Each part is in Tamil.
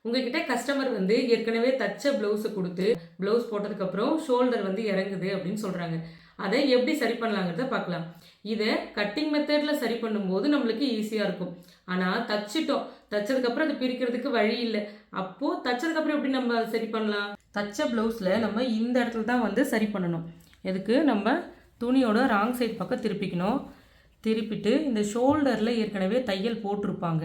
உங்ககிட்ட கஸ்டமர் வந்து ஏற்கனவே தச்ச ப்ளவுஸை கொடுத்து ப்ளவுஸ் போட்டதுக்கப்புறம் ஷோல்டர் வந்து இறங்குது அப்படின்னு சொல்கிறாங்க. அதை எப்படி சரி பண்ணலாங்கிறத பார்க்கலாம். இதை கட்டிங் மெத்தடில் சரி பண்ணும்போது நம்மளுக்கு ஈஸியாக இருக்கும். ஆனால் தச்சிட்டோம், தச்சதுக்கப்புறம் அதை பிரிக்கிறதுக்கு வழி இல்லை. அப்போது தச்சதுக்கப்புறம் எப்படி நம்ம அதை சரி பண்ணலாம்? தச்ச ப்ளவுஸில் நம்ம இந்த இடத்துல தான் வந்து சரி பண்ணணும். எதுக்கு நம்ம துணியோட ராங் சைட் பக்கம் திருப்பிக்கணும். திருப்பிட்டு இந்த ஷோல்டரில் ஏற்கனவே தையல் போட்டிருப்பாங்க.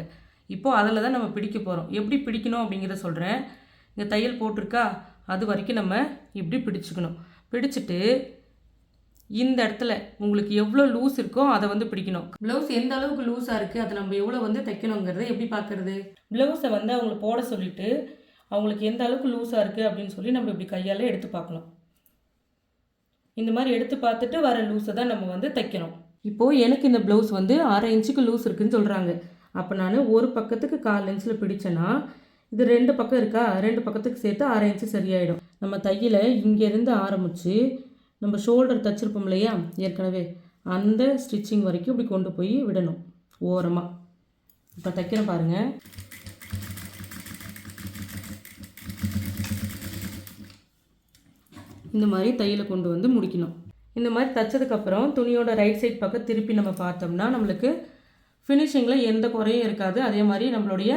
இப்போது அதில் தான் நம்ம பிடிக்க போகிறோம். எப்படி பிடிக்கணும் அப்படிங்கிறத சொல்கிறேன். இங்கே தையல் போட்டிருக்கா, அது வரைக்கும் நம்ம இப்படி பிடிச்சிக்கணும். பிடிச்சிட்டு இந்த இடத்துல உங்களுக்கு எவ்வளோ லூஸ் இருக்கோ அதை வந்து பிடிக்கணும். ப்ளவுஸ் எந்த அளவுக்கு லூஸாக இருக்குது, அதை நம்ம எவ்வளோ வந்து தைக்கணுங்கிறத எப்படி பார்க்குறது? ப்ளவுஸை வந்து அவங்கள போட சொல்லிவிட்டு அவங்களுக்கு எந்த அளவுக்கு லூஸாக இருக்குது அப்படின்னு சொல்லி நம்ம இப்படி கையால் எடுத்து பார்க்கணும். இந்த மாதிரி எடுத்து பார்த்துட்டு வர லூஸை தான் நம்ம வந்து தைக்கணும். இப்போது எனக்கு இந்த ப்ளவுஸ் வந்து 1/2 இன்ச்சுக்கு லூஸ் இருக்குதுன்னு சொல்கிறாங்க. அப்போ நான் ஒரு பக்கத்துக்கு 1/4 இன்ச்சில் பிடிச்சேன்னா இது 2 பக்கம் இருக்கா, 2 பக்கத்துக்கு சேர்த்து 1/2 இன்ச்சு சரியாயிடும். நம்ம தையல இங்கேருந்து ஆரம்பித்து நம்ம ஷோல்டர் தைச்சிருப்போம் இல்லையா ஏற்கனவே, அந்த ஸ்டிச்சிங் வரைக்கும் இப்படி கொண்டு போய் விடணும் ஓரமாக. இப்போ தைக்கிறேன் பாருங்கள். இந்த மாதிரி தையலை கொண்டு வந்து முடிக்கணும். இந்த மாதிரி தைச்சதுக்கப்புறம் துணியோட ரைட் சைட் பக்கம் திருப்பி நம்ம பார்த்தோம்னா நம்மளுக்கு ஃபினிஷிங்கில் எந்த குறையும் இருக்காது. அதே மாதிரி நம்மளுடைய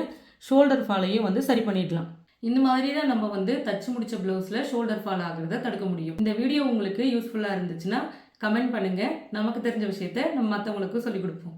ஷோல்டர் ஃபாலையும் வந்து சரி பண்ணிடலாம். இந்த மாதிரி தான் நம்ம வந்து தச்சு முடித்த ப்ளவுஸில் ஷோல்டர் ஃபால் ஆகிறத தடுக்க முடியும். இந்த வீடியோ உங்களுக்கு யூஸ்ஃபுல்லாக இருந்துச்சுன்னா கமெண்ட் பண்ணுங்கள். நமக்கு தெரிஞ்ச விஷயத்த நம்ம மற்றவங்களுக்கும் சொல்லிக் கொடுப்போம்.